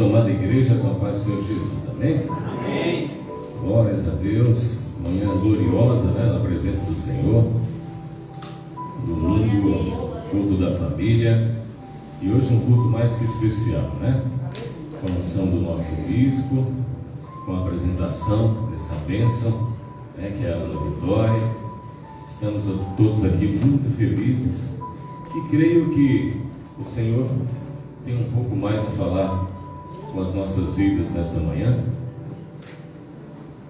Santa amada igreja, com a paz do Senhor Jesus, amém? Amém. Glórias a Deus, manhã gloriosa, né, na presença do Senhor, domingo, culto da família, e hoje um culto mais que especial, né? Com a unção do nosso bispo, com a apresentação dessa bênção, né, que é a Ana Vitória. Estamos todos aqui muito felizes e creio que o Senhor tem um pouco mais a falar com as nossas vidas nesta manhã.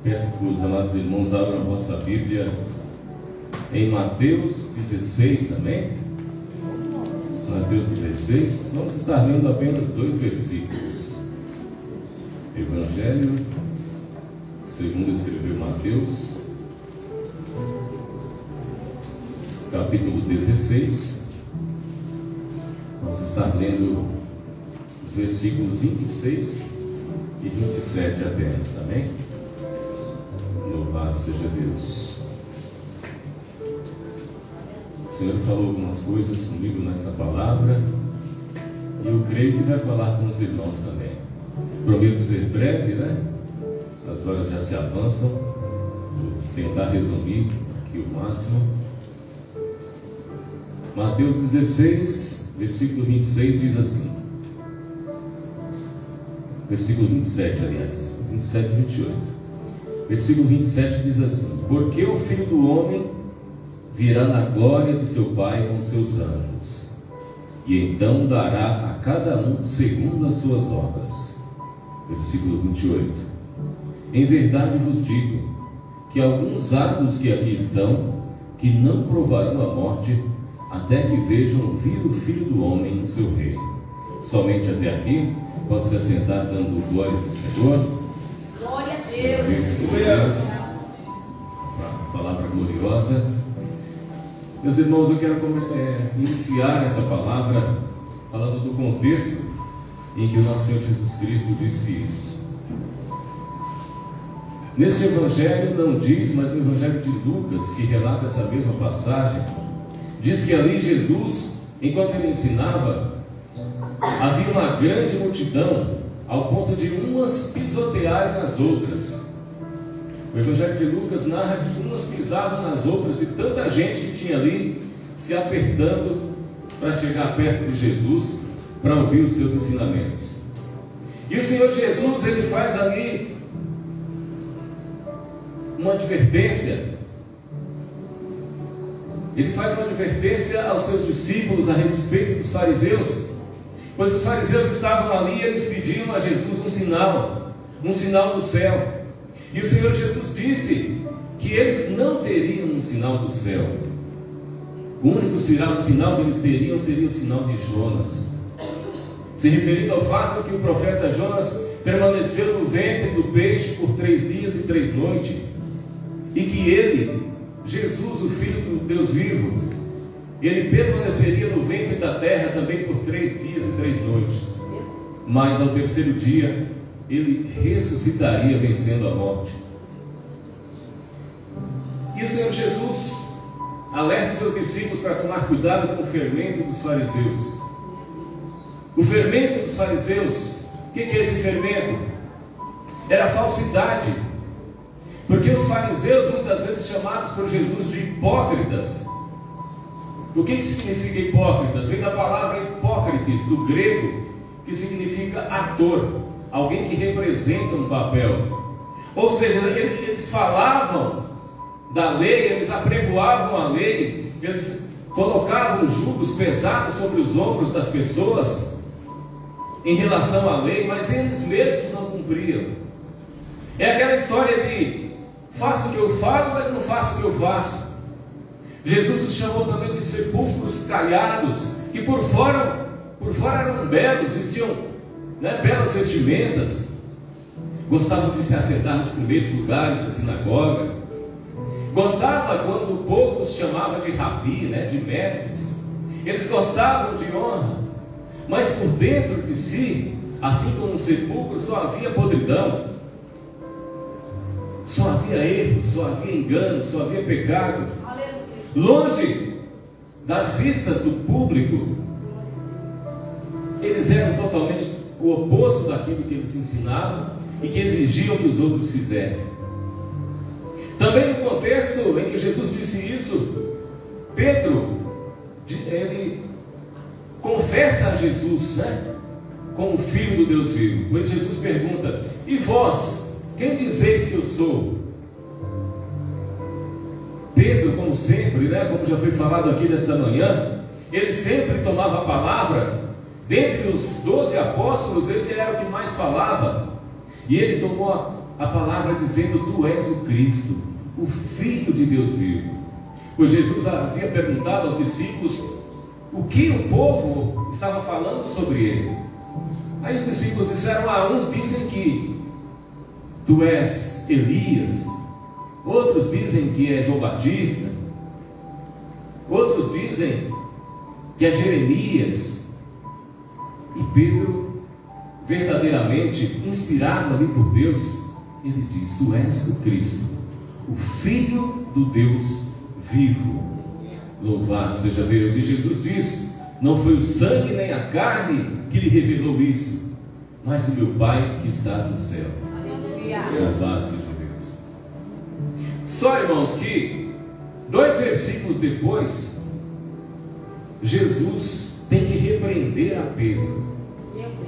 Peço que os amados irmãos abram a vossa Bíblia em Mateus 16, amém? Mateus 16, vamos estar lendo apenas 2 versículos. Evangelho segundo escreveu Mateus, capítulo 16. Vamos estar lendo os versículos 26 e 27 apenas, amém? Louvado seja Deus. O Senhor falou algumas coisas comigo nesta palavra e eu creio que vai falar com os irmãos também. Prometo ser breve, né? As horas já se avançam. Vou tentar resumir aqui o máximo. Mateus 16, versículo 26 diz assim, versículo 27, aliás, 27 e 28. Versículo 27 diz assim: porque o Filho do Homem virá na glória de seu Pai com seus anjos, e então dará a cada um segundo as suas obras. Versículo 28. Em verdade vos digo que alguns há dos que aqui estão, que não provarão a morte, até que vejam vir o Filho do Homem no seu reino. Somente até aqui. Pode se assentar dando glórias ao Senhor. Glória a Deus. Palavra gloriosa. Meus irmãos, eu quero iniciar essa palavra falando do contexto em que o nosso Senhor Jesus Cristo disse isso. Nesse evangelho não diz, mas no evangelho de Lucas, que relata essa mesma passagem, diz que ali Jesus, enquanto ele ensinava, havia uma grande multidão, ao ponto de umas pisotearem as outras. O evangelho de Lucas narra que umas pisavam nas outras, de tanta gente que tinha ali se apertando para chegar perto de Jesus, para ouvir os seus ensinamentos. E o Senhor Jesus, ele faz ali uma advertência. Ele faz uma advertência aos seus discípulos a respeito dos fariseus, pois os fariseus estavam ali e eles pediam a Jesus um sinal do céu. E o Senhor Jesus disse que eles não teriam um sinal do céu. O único sinal que eles teriam seria o sinal de Jonas, se referindo ao fato que o profeta Jonas permaneceu no ventre do peixe por 3 dias e 3 noites, e que ele, Jesus, o Filho do Deus vivo, ele permaneceria no ventre da terra também por 3 dias e 3 noites, mas ao 3º dia ele ressuscitaria vencendo a morte. E o Senhor Jesus alerta os seus discípulos para tomar cuidado com o fermento dos fariseus. O fermento dos fariseus, o que é esse fermento? Era a falsidade, porque os fariseus, muitas vezes chamados por Jesus de hipócritas. O que significa hipócritas? Vem da palavra hipócrites, do grego, que significa ator, alguém que representa um papel. Ou seja, eles falavam da lei, eles apregoavam a lei, eles colocavam julgos pesados sobre os ombros das pessoas em relação à lei, mas eles mesmos não cumpriam. É aquela história de faço o que eu falo, mas não faço o que eu faço. Jesus os chamou também de sepulcros caiados, que por fora eram belos, vestiam, belas vestimentas, gostavam de se assentar nos primeiros lugares da sinagoga, gostava quando o povo os chamava de rabi, de mestres. Eles gostavam de honra, mas por dentro de si, assim como um sepulcro, só havia podridão, só havia erro, só havia engano, só havia pecado. Longe das vistas do público, eles eram totalmente o oposto daquilo que eles ensinavam e que exigiam que os outros fizessem. Também no contexto em que Jesus disse isso, Pedro, ele confessa a Jesus, como Filho do Deus vivo. Pois Jesus pergunta: e vós, quem dizeis que eu sou? Pedro, como sempre, como já foi falado aqui nesta manhã, ele sempre tomava a palavra. Dentre os 12 apóstolos, ele era o que mais falava. E ele tomou a palavra dizendo: tu és o Cristo, o Filho de Deus vivo. Pois Jesus havia perguntado aos discípulos o que o povo estava falando sobre ele. Aí os discípulos disseram: uns dizem que tu és Elias, outros dizem que é João Batista, outros dizem que é Jeremias. E Pedro, verdadeiramente inspirado ali por Deus, ele diz: tu és o Cristo, o Filho do Deus vivo. Louvado seja Deus. E Jesus diz: não foi o sangue nem a carne que lhe revelou isso, mas o meu Pai que estás no céu. Louvado seja Deus. Só, irmãos, que 2 versículos depois, Jesus tem que repreender a Pedro.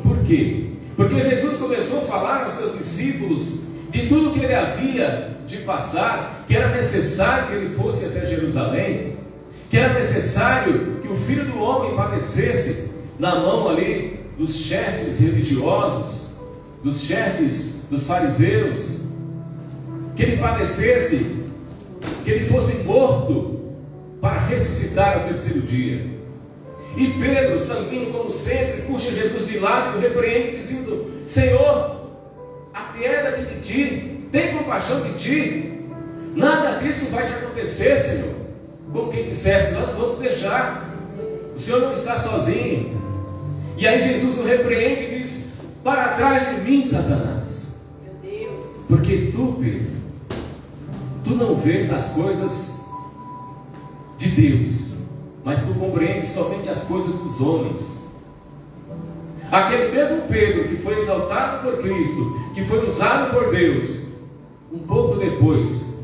Por quê? Porque Jesus começou a falar aos seus discípulos de tudo que ele havia de passar, que era necessário que ele fosse até Jerusalém, que era necessário que o Filho do Homem padecesse na mão ali dos chefes religiosos, dos chefes dos fariseus, que ele padecesse, que ele fosse morto para ressuscitar ao terceiro dia. E Pedro, sanguíneo como sempre, puxa Jesus de lado e o repreende, dizendo: Senhor, apieda-te de ti, tem compaixão de ti, nada disso vai te acontecer, Senhor. Como quem dissesse: nós vamos deixar, o Senhor não está sozinho. E aí Jesus o repreende e diz: para trás de mim, Satanás, porque tu, Pedro, tu não vês as coisas de Deus, mas tu compreendes somente as coisas dos homens. Aquele mesmo Pedro que foi exaltado por Cristo, que foi usado por Deus, um pouco depois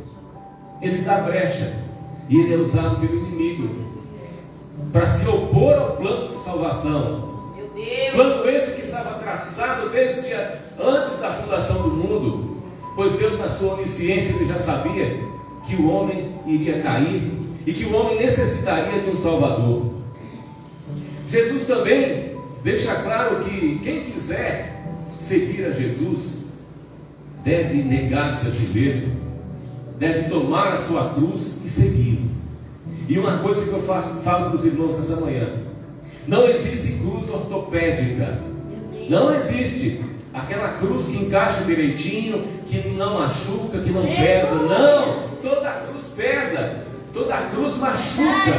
ele dá brecha e ele é usado pelo inimigo para se opor ao plano de salvação. Plano esse que estava traçado desde antes da fundação do mundo, pois Deus, na sua onisciência, ele já sabia que o homem iria cair e que o homem necessitaria de um Salvador. Jesus também deixa claro que quem quiser seguir a Jesus deve negar-se a si mesmo, deve tomar a sua cruz e segui-lo. E uma coisa que eu falo para os irmãos nessa manhã: não existe cruz ortopédica, não existe aquela cruz que encaixa direitinho, que não machuca, que não pesa. Não, toda cruz pesa, toda cruz machuca,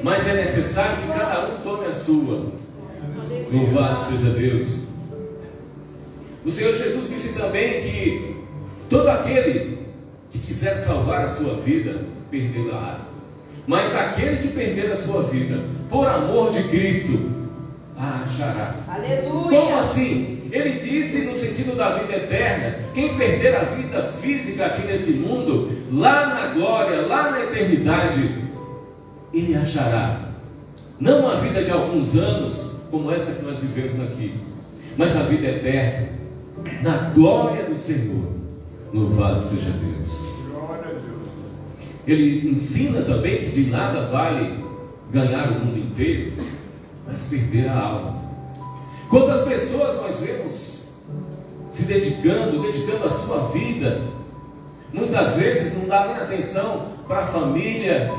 mas é necessário que cada um tome a sua. Louvado seja Deus. O Senhor Jesus disse também que todo aquele que quiser salvar a sua vida, perdê-la-á, mas aquele que perder a sua vida por amor de Cristo, a achará. Aleluia! Como assim? Ele disse no sentido da vida eterna: quem perder a vida física aqui nesse mundo, lá na glória, lá na eternidade, ele achará não a vida de alguns anos como essa que nós vivemos aqui, mas a vida eterna na glória do Senhor. Louvado seja Deus. Ele ensina também que de nada vale ganhar o mundo inteiro, mas perder a alma. Quantas pessoas nós vemos se dedicando a sua vida, muitas vezes não dá nem atenção para a família,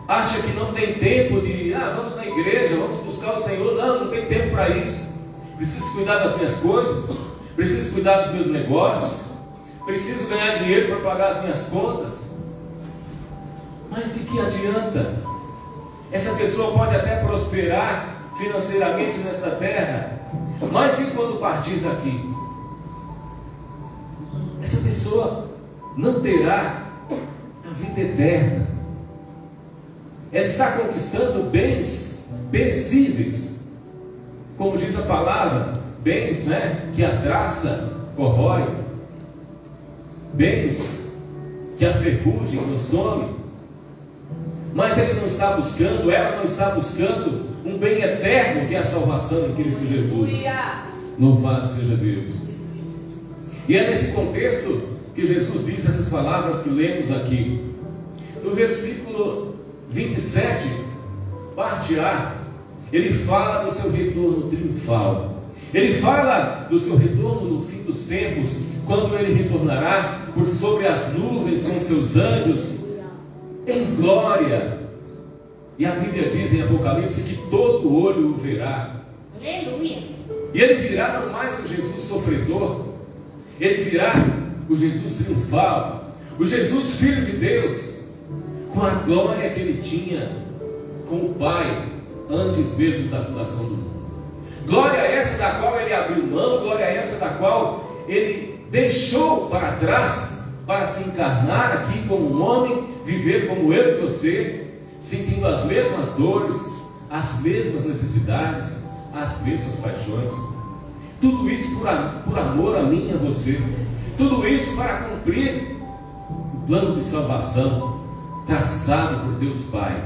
acha que não tem tempo de, vamos na igreja, vamos buscar o Senhor. Não tem tempo para isso. Preciso cuidar das minhas coisas, preciso cuidar dos meus negócios, preciso ganhar dinheiro para pagar as minhas contas. Mas de que adianta? Essa pessoa pode até prosperar financeiramente nesta terra, mas e quando partir daqui? Essa pessoa não terá a vida eterna. Ela está conquistando bens perecíveis, como diz a palavra, bens, que a traça corrói, bens que a ferrugem consome. Mas ele não está buscando, ela não está buscando um bem eterno, que é a salvação em Cristo Jesus. Louvado seja Deus. E é nesse contexto que Jesus diz essas palavras que lemos aqui. No versículo 27, parte A, ele fala do seu retorno triunfal. Ele fala do seu retorno no fim dos tempos, quando ele retornará por sobre as nuvens com seus anjos em glória. E a Bíblia diz em Apocalipse que todo olho o verá. Aleluia. E ele virá não mais o Jesus sofredor, ele virá o Jesus triunfal, o Jesus Filho de Deus, com a glória que ele tinha com o Pai antes mesmo da fundação do mundo. Glória essa da qual ele abriu mão, glória essa da qual ele deixou para trás, para se encarnar aqui como um homem, viver como eu e você, sentindo as mesmas dores, as mesmas necessidades, as mesmas paixões. Tudo isso por amor a mim e a você. Tudo isso para cumprir o plano de salvação traçado por Deus Pai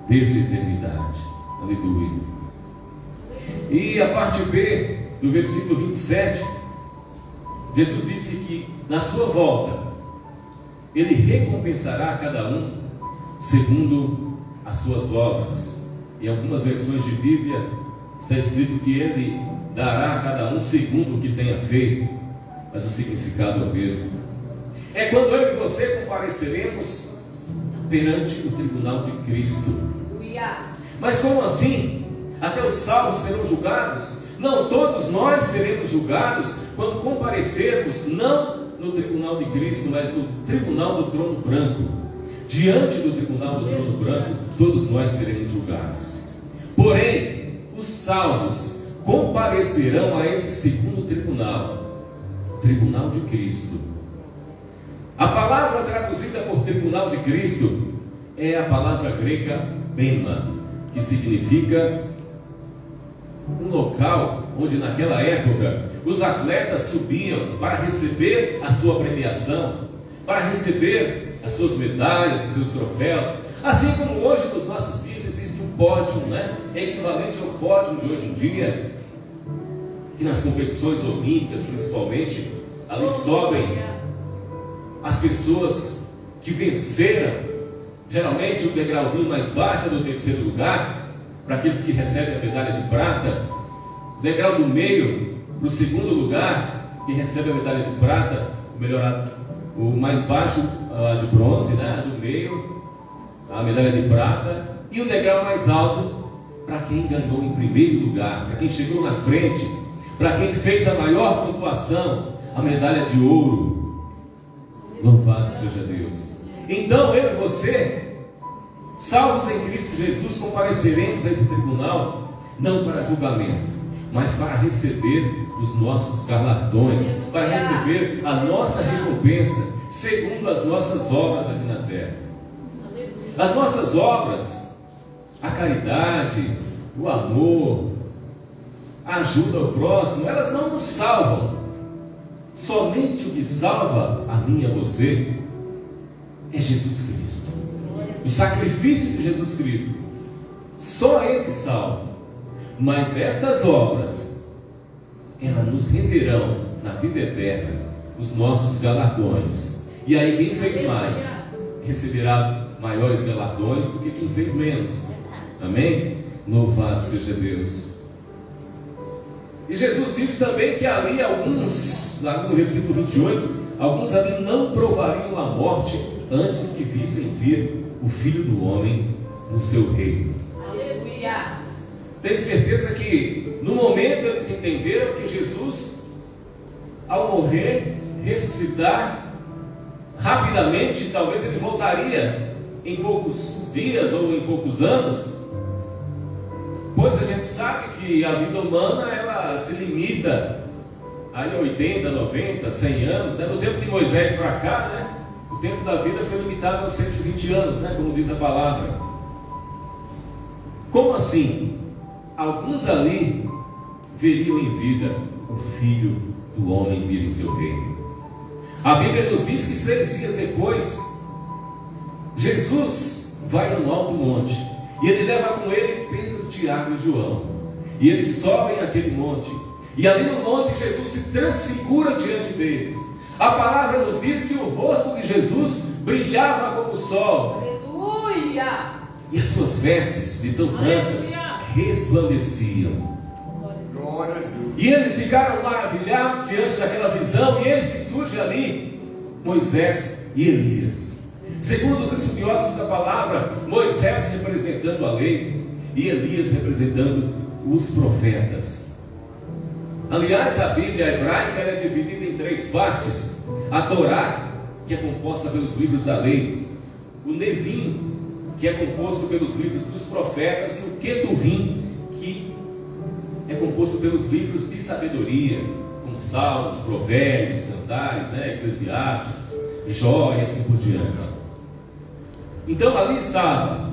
desde a eternidade. Aleluia. E a parte B do versículo 27, Jesus disse que na sua volta ele recompensará a cada um segundo as suas obras. Em algumas versões de Bíblia está escrito que ele dará a cada um segundo o que tenha feito, mas o significado é o mesmo. É quando eu e você compareceremos perante o tribunal de Cristo. Mas como assim? Até os salvos serão julgados? Não, todos nós seremos julgados quando comparecermos, não no tribunal de Cristo, mas no tribunal do trono branco. Diante do tribunal do trono branco, todos nós seremos julgados. Porém, os salvos comparecerão a esse segundo tribunal, o tribunal de Cristo. A palavra traduzida por tribunal de Cristo é a palavra grega bema, que significa um local onde naquela época os atletas subiam para receber a sua premiação, para receber as suas medalhas, os seus troféus. Assim como hoje nos nossos dias existe um pódio, é equivalente ao pódio de hoje em dia, que nas competições olímpicas principalmente, ali sobem as pessoas que venceram, geralmente o degrauzinho mais baixo é do terceiro lugar, para aqueles que recebem a medalha de prata, o degrau do meio para o segundo lugar, que recebe a medalha de prata, o mais baixo a de bronze, do meio, a medalha de prata, e o degrau mais alto para quem ganhou em primeiro lugar, para quem chegou na frente, para quem fez a maior pontuação, a medalha de ouro. Louvado seja Deus. Então eu e você, salvos em Cristo Jesus, compareceremos a esse tribunal, não para julgamento, mas para receber os nossos galardões, para receber a nossa recompensa, segundo as nossas obras aqui na terra. As nossas obras, a caridade, o amor, a ajuda ao próximo, elas não nos salvam. Somente o que salva a mim e a você é Jesus Cristo. O sacrifício de Jesus Cristo, só Ele salva. Mas estas obras, elas nos renderão na vida eterna os nossos galardões. E aí quem fez mais receberá maiores galardões do que quem fez menos. Amém? Louvado seja Deus. E Jesus disse também que ali alguns, lá no versículo 28, alguns ali não provariam a morte antes que vissem vir o Filho do Homem no seu reino. Aleluia. Tenho certeza que no momento eles entenderam que Jesus, ao morrer, ressuscitar, rapidamente, talvez ele voltaria em poucos dias ou em poucos anos, pois a gente sabe que a vida humana ela se limita a 80, 90, 100 anos, No tempo de Moisés para cá, o tempo da vida foi limitado aos 120 anos, Como diz a palavra. Como assim? Alguns ali veriam em vida o Filho do Homem vir em seu reino. A Bíblia nos diz que 6 dias depois, Jesus vai no alto monte, e ele leva com ele Pedro, Tiago e João, e eles sobem aquele monte, e ali no monte Jesus se transfigura diante deles. A palavra nos diz que o rosto de Jesus brilhava como o sol, Aleluia! e as suas vestes, de tão brancas, resplandeciam. Glória a Deus. E eles ficaram maravilhados diante daquela visão, e eis que surge ali Moisés e Elias. Segundo os estudiosos da palavra, Moisés representando a lei e Elias representando os profetas. Aliás, a Bíblia hebraica é dividida em 3 partes: a Torá, que é composta pelos livros da lei, o Levim, que é composto pelos livros dos profetas, e o Ketuvim, que é composto pelos livros de sabedoria, como Salmos, Provérbios, Cantares, Eclesiásticos, Jó e assim por diante. Então ali estava,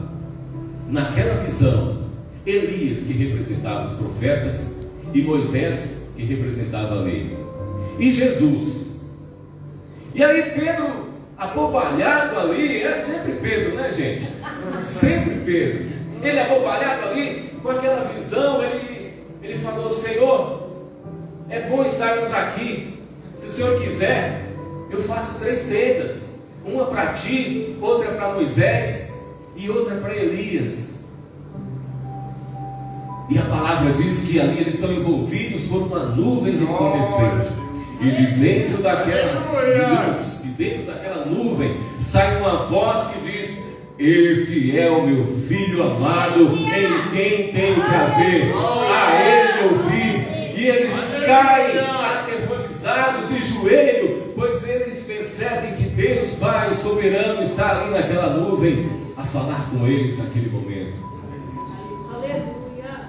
naquela visão, Elias, que representava os profetas, e Moisés, que representava a lei, e Jesus. E aí Pedro, abobalhado ali, é sempre Pedro, né, gente? Sempre Pedro. Ele abobalhado ali, com aquela visão, ele falou: Senhor, é bom estarmos aqui. Se o Senhor quiser, eu faço 3 tendas, uma para ti, outra para Moisés e outra para Elias. E a palavra diz que ali eles são envolvidos por uma nuvem resplandecente, e de dentro daquela nuvem sai uma voz que diz: este é o meu filho amado, em quem tenho prazer, a ele ouvi. E eles caem aterrorizados de joelho, pois eles percebem que Deus Pai soberano está ali naquela nuvem a falar com eles naquele momento.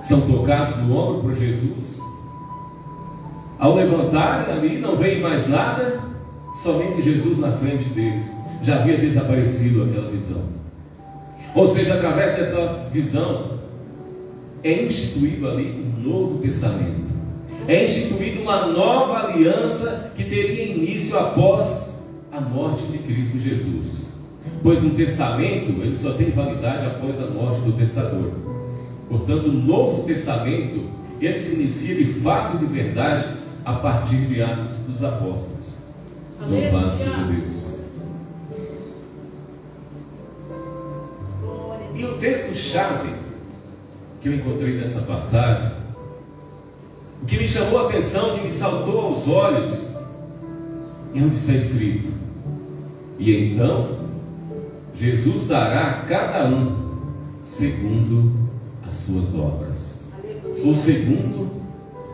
São tocados no ombro por Jesus. Ao levantarem ali, não veem mais nada, somente Jesus na frente deles. Já havia desaparecido aquela visão. Ou seja, através dessa visão é instituído ali um novo testamento, é instituída uma nova aliança que teria início após a morte de Cristo Jesus, pois um testamento ele só tem validade após a morte do testador. Portanto, o Novo Testamento ele se inicia de fato e de verdade a partir de Atos dos Apóstolos. Louvado seja Deus. E o texto-chave que eu encontrei nessa passagem, o que me chamou a atenção, que me saltou aos olhos, é onde está escrito: e então Jesus dará a cada um segundo as suas obras, ou segundo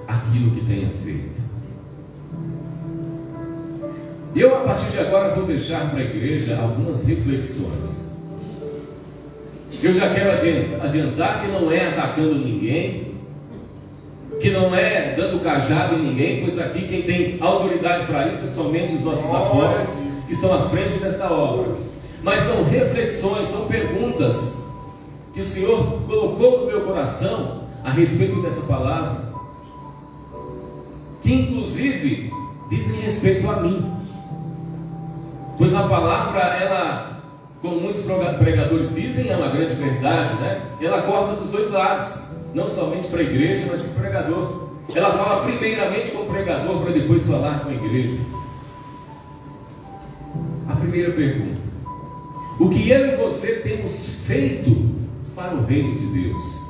aquilo que tenha feito. Eu, a partir de agora, vou deixar para a igreja algumas reflexões. Eu já quero adiantar que não é atacando ninguém, que não é dando cajado em ninguém, pois aqui quem tem autoridade para isso é somente os nossos apóstolos que estão à frente desta obra. Mas são reflexões, são perguntas que o Senhor colocou no meu coração a respeito dessa palavra, que inclusive dizem respeito a mim, pois a palavra, ela, como muitos pregadores dizem, é uma grande verdade, né? Ela corta dos dois lados, não somente para a igreja, mas para o pregador. Ela fala primeiramente com o pregador, para depois falar com a igreja. A primeira pergunta: o que eu e você temos feito para o reino de Deus?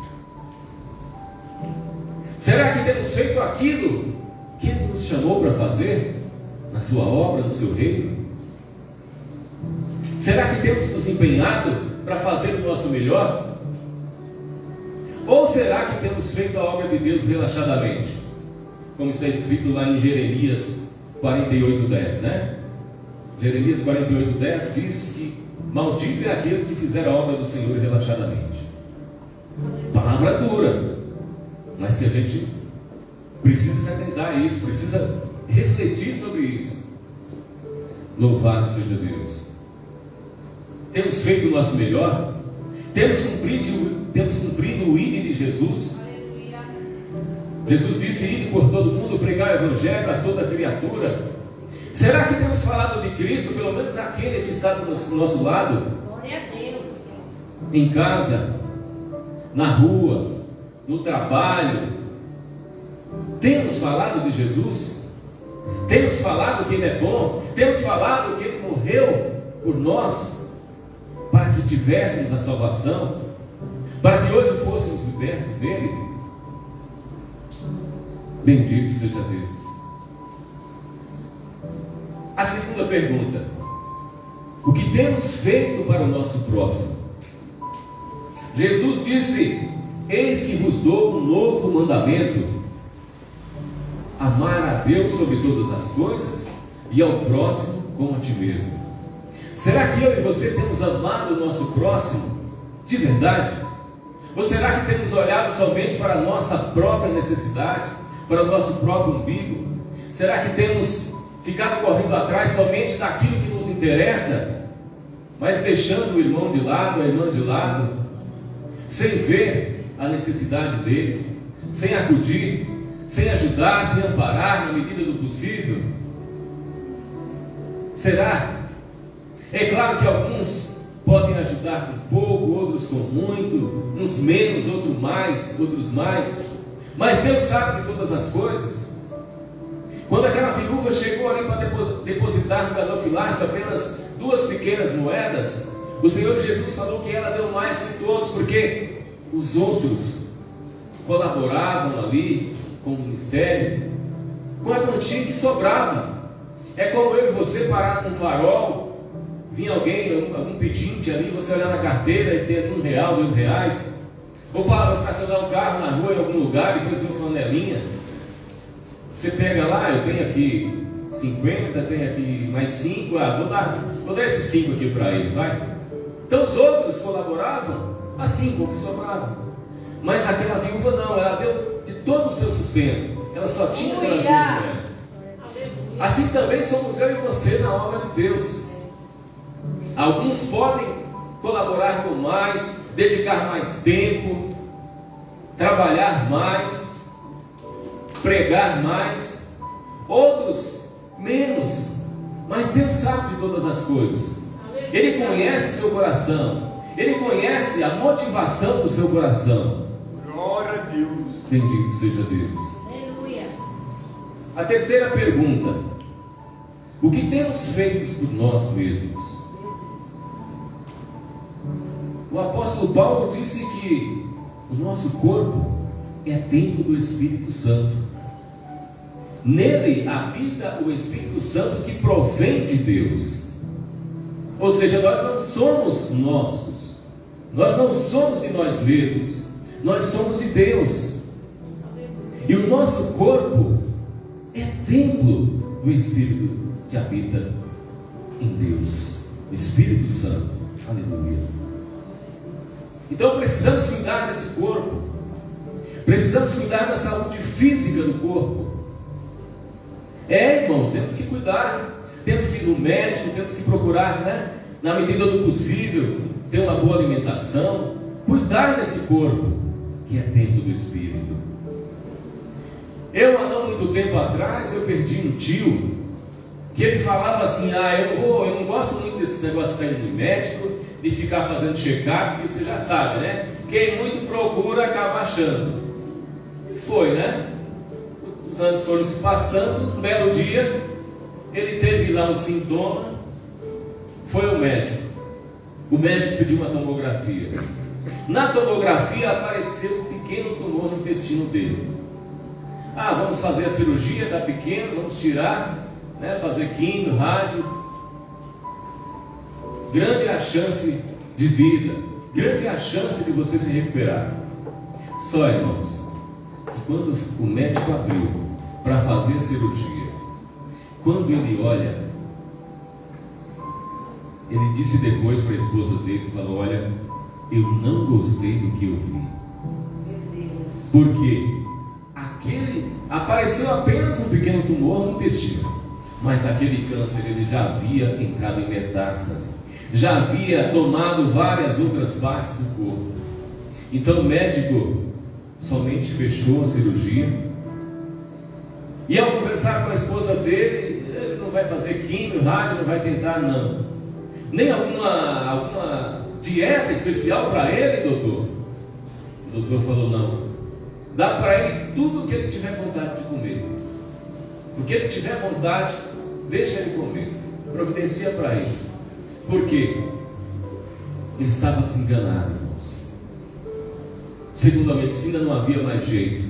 Será que temos feito aquilo que Ele nos chamou para fazer na sua obra, no seu reino? Será que temos nos empenhado para fazer o nosso melhor? Ou será que temos feito a obra de Deus relaxadamente? Como está escrito lá em Jeremias 48:10, né? Jeremias 48:10 diz que maldito é aquele que fizer a obra do Senhor relaxadamente. Palavra dura, mas que a gente precisa se atentar a isso, precisa refletir sobre isso. Louvado seja Deus. Temos feito o nosso melhor? Temos cumprido o ID de Jesus? Jesus disse: ide por todo mundo, pregar o evangelho a toda criatura. Será que temos falado de Cristo, pelo menos aquele que está do nosso lado? Glória a Deus. Em casa, na rua, no trabalho. Temos falado de Jesus? Temos falado que Ele é bom? Temos falado que Ele morreu por nós, para que tivéssemos a salvação, para que hoje fôssemos libertos dele? Bendito seja Deus. A segunda pergunta: o que temos feito para o nosso próximo? Jesus disse: eis que vos dou um novo mandamento: amar a Deus sobre todas as coisas e ao próximo como a ti mesmo. Será que eu e você temos amado o nosso próximo de verdade? Ou será que temos olhado somente para a nossa própria necessidade, para o nosso próprio umbigo? Será que temos ficado correndo atrás somente daquilo que nos interessa, mas deixando o irmão de lado, a irmã de lado, sem ver a necessidade deles, sem acudir, sem ajudar, sem amparar na medida do possível? Será? É claro que alguns podem ajudar com pouco, outros com muito, uns menos, outros mais, mas Deus sabe de todas as coisas. Quando aquela viúva chegou ali para depositar no gasofilácio apenas 2 pequenas moedas, o Senhor Jesus falou que ela deu mais que todos, porque os outros colaboravam ali com o ministério, com a quantia que sobrava. É como eu e você parar num farol, vinha alguém, algum pedinte ali, você olhar na carteira e ter ali R$1, R$2, ou para estacionar um carro na rua em algum lugar e depois uma flanelinha. Você pega lá: eu tenho aqui 50, tenho aqui mais 5, vou dar esses 5 aqui para ele, vai. Então os outros colaboravam assim com o que sobrava, mas aquela viúva não, ela deu de todo o seu sustento, ela só tinha aquelas 2 moedas. Assim também somos eu e você na obra de Deus. Alguns podem colaborar com mais, dedicar mais tempo, trabalhar mais, pregar mais, outros menos, mas Deus sabe de todas as coisas. Ele conhece o seu coração, Ele conhece a motivação do seu coração. Glória a Deus. Bendito seja Deus. Aleluia. A terceira pergunta: o que temos feito por nós mesmos? O apóstolo Paulo disse que o nosso corpo é templo do Espírito Santo. Nele habita o Espírito Santo que provém de Deus. Ou seja, nós não somos nossos, nós não somos de nós mesmos, nós somos de Deus. E o nosso corpo é templo do Espírito que habita em Deus, Espírito Santo. Aleluia. Então precisamos cuidar desse corpo, precisamos cuidar da saúde física do corpo. Irmãos, temos que cuidar, temos que ir no médico, temos que procurar, na medida do possível, ter uma boa alimentação, cuidar desse corpo que é templo do Espírito. Há não muito tempo atrás, eu perdi um tio, que ele falava assim: eu não gosto muito desse negócio de ir no médico, de ficar fazendo check-up, porque você já sabe, né? Quem muito procura acaba achando. E foi, né? Os anos foram se passando, um belo dia, ele teve lá um sintoma, foi ao médico. O médico pediu uma tomografia. Na tomografia apareceu um pequeno tumor no intestino dele. Vamos fazer a cirurgia, está pequeno, vamos tirar, fazer químio, rádio. Grande é a chance de vida, grande é a chance de você se recuperar. Só, irmãos, que quando o médico abriu para fazer a cirurgia, quando ele olha, ele disse depois para a esposa dele, falou: olha, eu não gostei do que eu vi. Porque apareceu apenas um pequeno tumor no intestino, mas aquele câncer ele já havia entrado em metástase, já havia tomado várias outras partes do corpo. Então o médico somente fechou a cirurgia, E ao conversar com a esposa dele, ele não vai fazer químio, rádio, não vai tentar, não. Nem alguma dieta especial para ele, doutor. O doutor falou, não. Dá para ele tudo o que ele tiver vontade de comer. O que ele tiver vontade, deixa ele comer. Providencia para ele. Por quê? Ele estava desenganado, irmãos. Segundo a medicina, não havia mais jeito.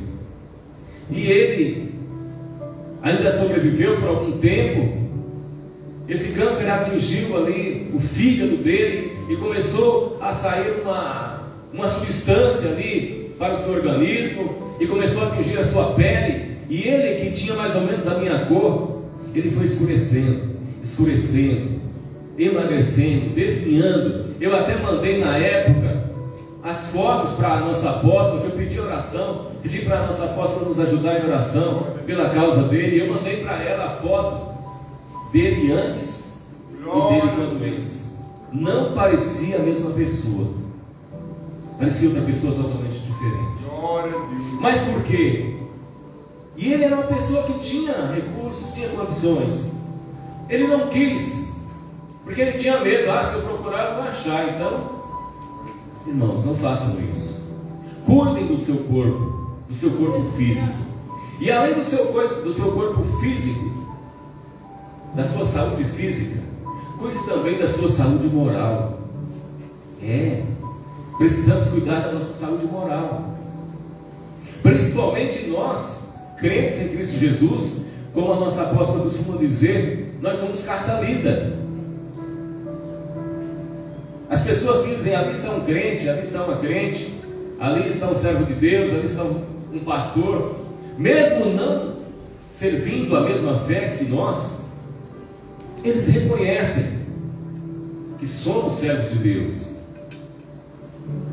E ele ainda sobreviveu por algum tempo. Esse câncer atingiu ali o fígado dele e começou a sair uma substância ali para o seu organismo e começou a atingir a sua pele. E ele, que tinha mais ou menos a minha cor, ele foi escurecendo, emagrecendo, definhando. Eu até mandei na época as fotos para a nossa apóstola, que eu pedi oração, pedi para a nossa apóstola nos ajudar em oração pela causa dele. Eu mandei para ela a foto dele antes e dele quando doente. Não parecia a mesma pessoa, parecia outra pessoa totalmente diferente. Mas por quê? E ele era uma pessoa que tinha recursos, tinha condições. Ele não quis, porque ele tinha medo. Se eu procurar eu vou achar. Então, irmãos, não façam isso. Cuidem do seu corpo físico. E além do seu corpo físico, da sua saúde física, cuide também da sua saúde moral. Precisamos cuidar da nossa saúde moral. Principalmente nós, crentes em Cristo Jesus, como a nossa apóstola costuma dizer, nós somos carta lida. As pessoas dizem, ali está um crente, ali está uma crente, ali está um servo de Deus, ali está um pastor. Mesmo não servindo a mesma fé que nós, eles reconhecem que somos servos de Deus.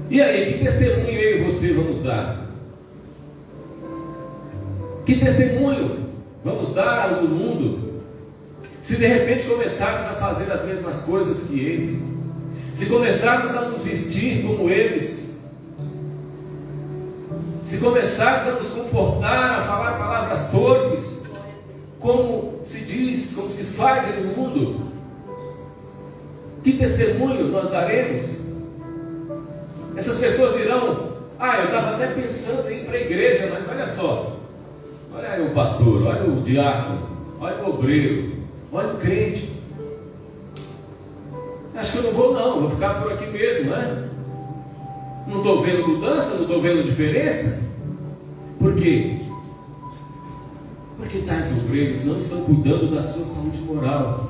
E aí, que testemunho eu e você vamos dar? Que testemunho vamos dar ao mundo, se de repente começarmos a fazer as mesmas coisas que eles, se começarmos a nos vestir como eles, se começarmos a nos comportar, a falar palavras torpes, como se diz, como se faz no mundo? Que testemunho nós daremos? Essas pessoas dirão, eu estava até pensando em ir para a igreja, mas olha só, olha aí o pastor, olha o diácono, olha o obreiro, olha o crente. Acho que eu não vou não, vou ficar por aqui mesmo, né? Não estou vendo mudança, não estou vendo diferença. Por quê? Porque tais obreiros não estão cuidando da sua saúde moral.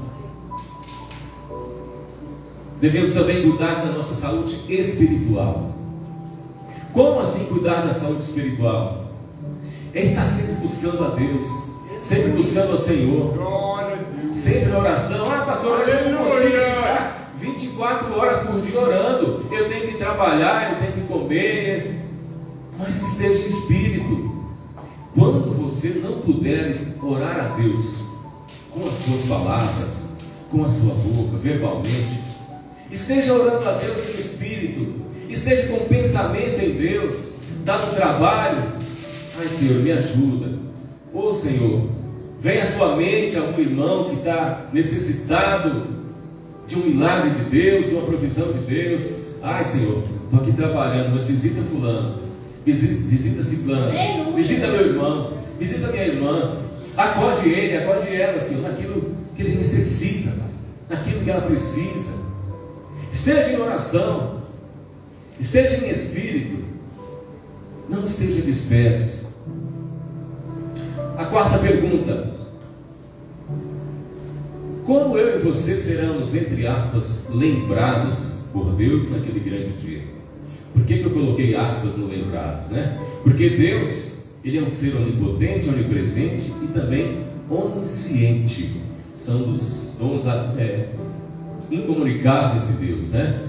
Devemos também cuidar da nossa saúde espiritual. Como assim cuidar da saúde espiritual? É estar sempre buscando a Deus, sempre buscando ao Senhor, sempre em oração. Pastor, mas eu não consigo ficar 24 horas por dia orando. Eu tenho que trabalhar, eu tenho que comer. Mas esteja em espírito. Quando você não puder orar a Deus com as suas palavras, com a sua boca, verbalmente, esteja orando a Deus em espírito, esteja com pensamento em Deus. Está no trabalho, Senhor, me ajuda. Senhor, vem à sua mente algum irmão que está necessitado de um milagre de Deus, de uma provisão de Deus. Senhor, estou aqui trabalhando, mas visita fulano, visita ciclano, visita meu irmão, visita minha irmã. Acorde ele, acorde ela, Senhor, naquilo que ele necessita, naquilo que ela precisa. Esteja em oração, esteja em espírito, não esteja disperso. A quarta pergunta: como eu e você seremos, entre aspas, lembrados por Deus naquele grande dia? Por que eu coloquei aspas no lembrados, né? Porque Deus, Ele é um ser onipotente, onipresente e também onisciente. São os dons incomunicáveis de Deus, né?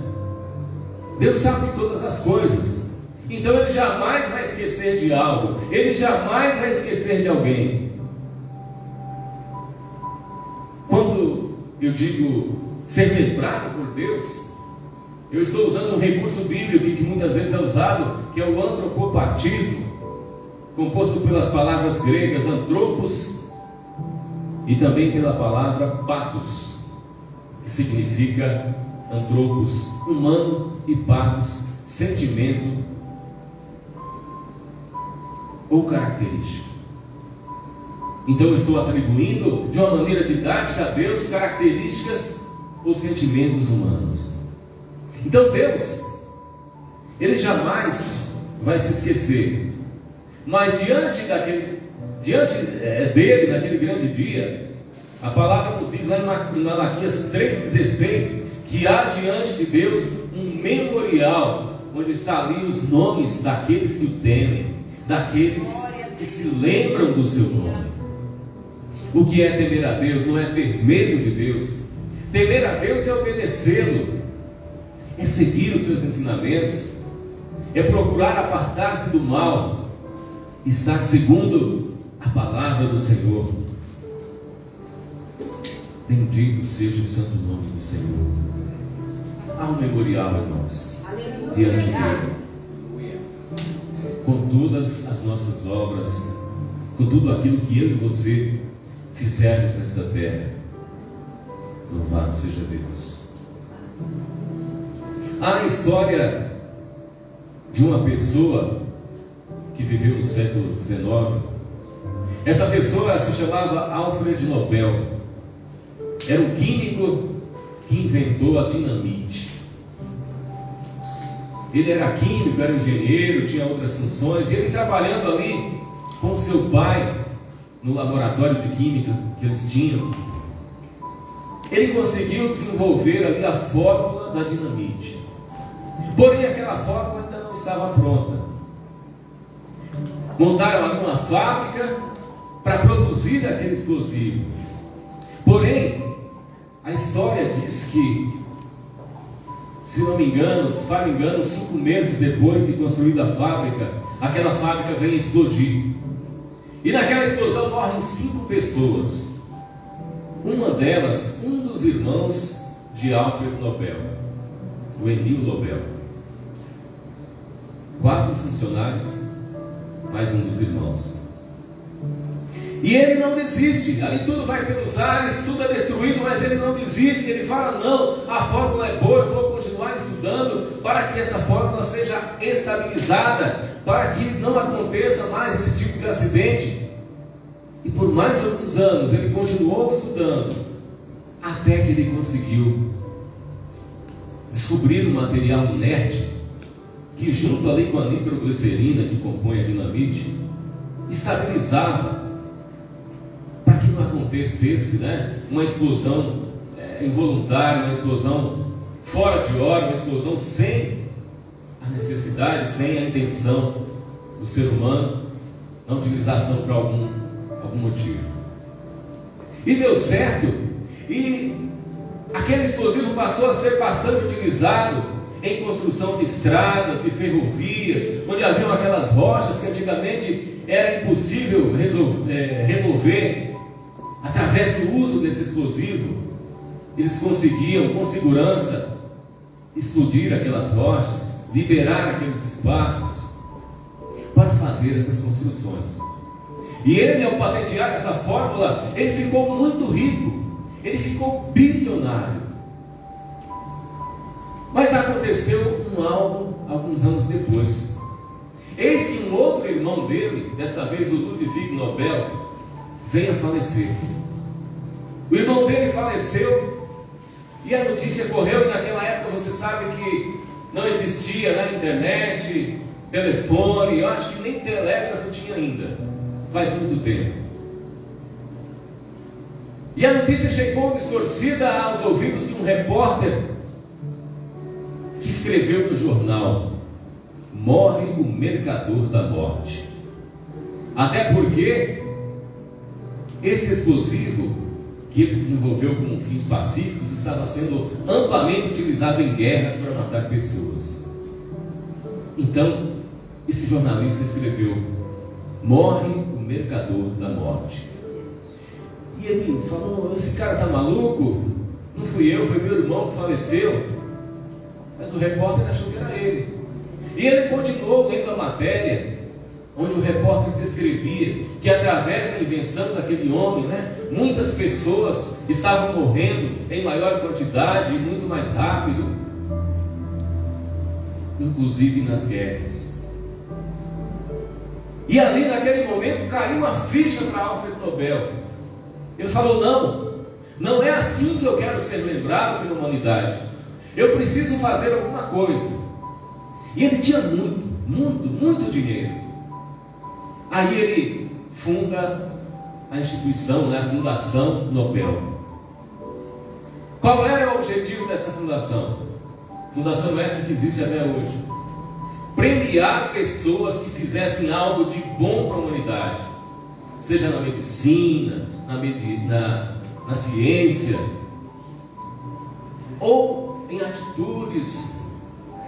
Deus sabe de todas as coisas. Então Ele jamais vai esquecer de algo. Ele jamais vai esquecer de alguém. Quando eu digo ser lembrado por Deus, eu estou usando um recurso bíblico que muitas vezes é usado, que é o antropopatismo. composto pelas palavras gregas anthropos e também pela palavra pathos, que significa anthropos, humano, e pathos, sentimento ou característica. Então eu estou atribuindo de uma maneira didática a Deus características ou sentimentos humanos. Então Deus, Ele jamais vai se esquecer. Mas diante dele, naquele grande dia, a palavra nos diz lá em Malaquias 3,16, que há diante de Deus um memorial, onde está ali os nomes daqueles que o temem, daqueles que se lembram do seu nome. O que é temer a Deus não é ter medo de Deus. Temer a Deus é obedecê-lo, é seguir os seus ensinamentos, é procurar apartar-se do mal, estar segundo a palavra do Senhor. Bendito seja o santo nome do Senhor. Há um memorial, irmãos, diante dele, com todas as nossas obras, com tudo aquilo que eu e você fizermos nessa terra. Louvado seja Deus. Há a história de uma pessoa que viveu no século XIX. Essa pessoa se chamava Alfred Nobel. Era um químico que inventou a dinamite. Ele era químico, era engenheiro, tinha outras funções, e ele trabalhando ali com seu pai no laboratório de química que eles tinham, ele conseguiu desenvolver ali a fórmula da dinamite. Porém, aquela fórmula ainda não estava pronta. Montaram ali uma fábrica para produzir aquele explosivo. Porém, a história diz que, se não me engano, 5 meses depois de construída a fábrica, aquela fábrica vem explodir. E naquela explosão morrem 5 pessoas. Uma delas, um dos irmãos de Alfred Nobel, o Emil Nobel. 4 funcionários, mais um dos irmãos. E ele não desiste. Ali tudo vai pelos ares, tudo é destruído, mas ele não desiste. Ele fala: não, a fórmula é boa, eu vou continuar estudando para que essa fórmula seja estabilizada, para que não aconteça mais esse tipo de acidente. E por mais alguns anos ele continuou estudando, até que ele conseguiu descobrir um material inerte que, junto ali com a nitroglicerina que compõe a dinamite, estabilizava, para que não acontecesse, uma explosão involuntária, uma explosão fora de hora, uma explosão sem a necessidade, sem a intenção do ser humano, na utilização para algum motivo. E deu certo, e aquele explosivo passou a ser bastante utilizado em construção de estradas, de ferrovias, onde haviam aquelas rochas que antigamente era impossível remover. Através do uso desse explosivo, eles conseguiam com segurança explodir aquelas rochas, liberar aqueles espaços para fazer essas construções. E ele, ao patentear essa fórmula, ele ficou muito rico, ele ficou bilionário. Mas aconteceu algo alguns anos depois. Eis que um outro irmão dele, desta vez o Ludwig Nobel, veio a falecer. O irmão dele faleceu, e a notícia correu. E naquela época você sabe que não existia na internet, telefone, eu acho que nem telégrafo tinha ainda. Faz muito tempo. E a notícia chegou distorcida aos ouvidos de um repórter que escreveu no jornal: morre o mercador da morte. Até porque esse explosivo que ele desenvolveu com fins pacíficos estava sendo amplamente utilizado em guerras para matar pessoas. Então, esse jornalista escreveu: morre o mercador da morte. E ele falou: esse cara está maluco? Não fui eu, foi meu irmão que faleceu. Mas o repórter achou que era ele. E ele continuou lendo a matéria, onde o repórter descrevia que através da invenção daquele homem, muitas pessoas estavam morrendo em maior quantidade e muito mais rápido, inclusive nas guerras. E ali naquele momento caiu uma ficha para Alfred Nobel. Ele falou: não é assim que eu quero ser lembrado pela humanidade. Eu preciso fazer alguma coisa. E ele tinha muito dinheiro. Aí ele funda a instituição, a Fundação Nobel. Qual era o objetivo dessa fundação? Fundação essa que existe até hoje: premiar pessoas que fizessem algo de bom para a humanidade, seja na medicina, na ciência, ou em atitudes,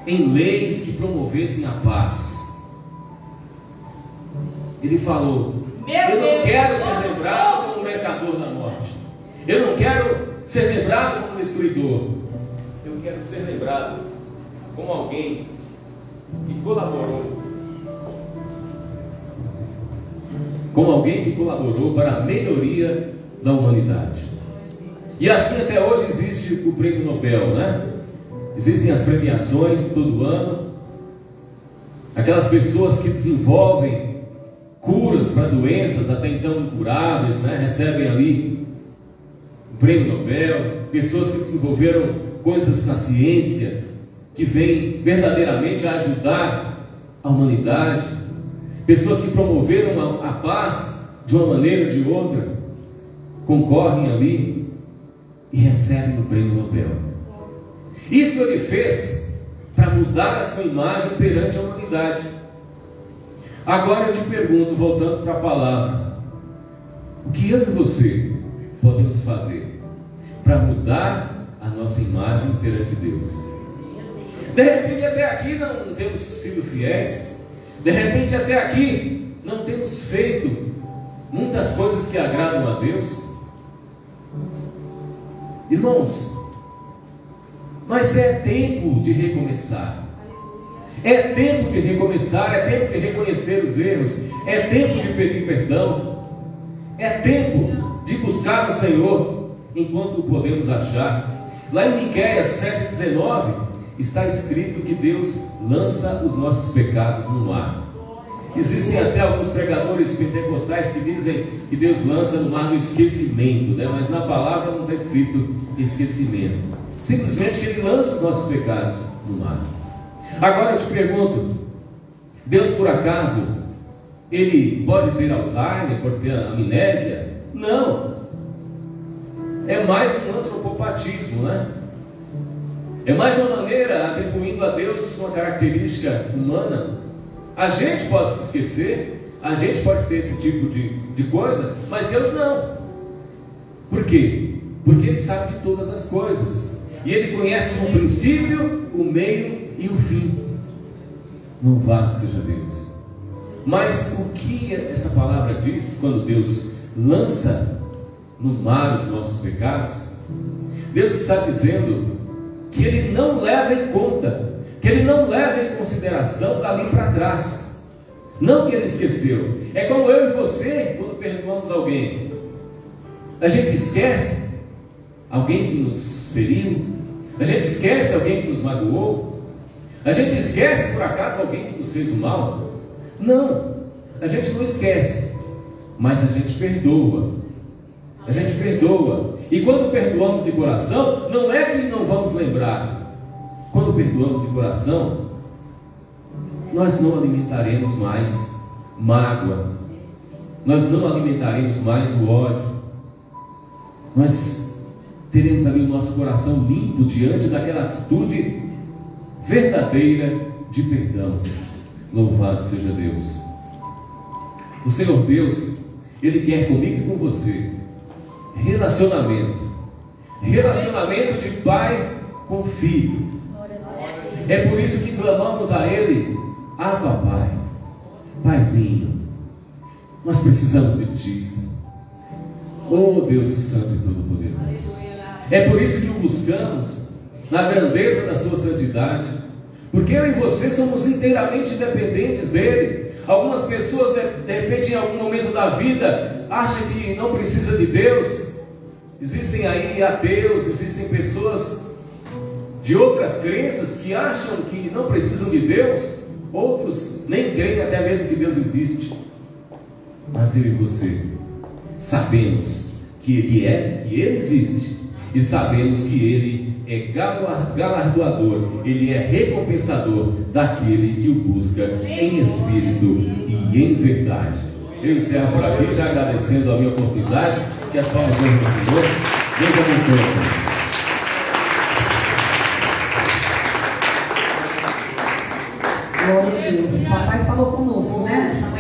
em leis que promovessem a paz. Ele falou: eu não quero ser lembrado como mercador da morte, eu não quero ser lembrado como destruidor, eu quero ser lembrado como alguém que colaborou para a melhoria da humanidade. E assim até hoje existe o Prêmio Nobel, Existem as premiações todo ano. Aquelas pessoas que desenvolvem curas para doenças até então incuráveis, recebem ali o Prêmio Nobel. Pessoas que desenvolveram coisas na ciência que vêm verdadeiramente a ajudar a humanidade. Pessoas que promoveram a paz de uma maneira ou de outra, concorrem ali e recebem o Prêmio Nobel. Isso ele fez para mudar a sua imagem perante a humanidade. Agora eu te pergunto, voltando para a palavra, o que eu e você podemos fazer para mudar a nossa imagem perante Deus? De repente até aqui não temos sido fiéis, de repente até aqui não temos feito muitas coisas que agradam a Deus. Irmãos, mas é tempo de recomeçar. É tempo de recomeçar, é tempo de reconhecer os erros, é tempo de pedir perdão, é tempo de buscar o Senhor enquanto o podemos achar. Lá em Miqueias 7,19 está escrito que Deus lança os nossos pecados no mar. Existem até alguns pregadores pentecostais que dizem que Deus lança no mar do esquecimento, mas na palavra não está escrito esquecimento, simplesmente que Ele lança os nossos pecados no mar. Agora eu te pergunto, Deus por acaso Ele pode ter Alzheimer, pode ter amnésia? Não, é mais um antropopatismo, é mais uma maneira atribuindo a Deus uma característica humana. A gente pode se esquecer, a gente pode ter esse tipo de coisa, mas Deus não. Por quê? Porque Ele sabe de todas as coisas, e Ele conhece o princípio, o meio e o fim. Louvado seja Deus. Mas o que essa palavra diz quando Deus lança no mar os nossos pecados? Deus está dizendo que Ele não leva em conta, que Ele não leva em consideração dali para trás. Não que Ele esqueceu. É como eu e você quando perdoamos alguém. A gente esquece alguém que nos feriu, a gente esquece alguém que nos magoou, a gente esquece por acaso alguém que nos fez o mal? Não, a gente não esquece, mas a gente perdoa. A gente perdoa. E quando perdoamos de coração, não é que não vamos lembrar. Quando perdoamos de coração, nós não alimentaremos mais mágoa, nós não alimentaremos mais o ódio, nós teremos ali o nosso coração limpo diante daquela atitude verdadeira de perdão. Louvado seja Deus. O Senhor Deus, Ele quer comigo e com você relacionamento de pai com filho. É por isso que clamamos a Ele: ah, papai, paizinho, nós precisamos de Ti, Senhor. Oh Deus Santo e Todo-Poderoso. É por isso que o buscamos na grandeza da Sua santidade, porque eu e você somos inteiramente dependentes dEle. Algumas pessoas, de repente, em algum momento da vida, acham que não precisa de Deus. Existem aí ateus, existem pessoas de outras crenças que acham que não precisam de Deus. Outros nem creem até mesmo que Deus existe. Mas eu e você sabemos que Ele existe, e sabemos que Ele é galardoador, Ele é recompensador daquele que o busca em espírito e em verdade. Eu encerro por aqui, já agradecendo a minha oportunidade. Que as palmas venham do Senhor. Deus abençoe. Glória a Deus. Papai falou conosco, né? Nessa manhã.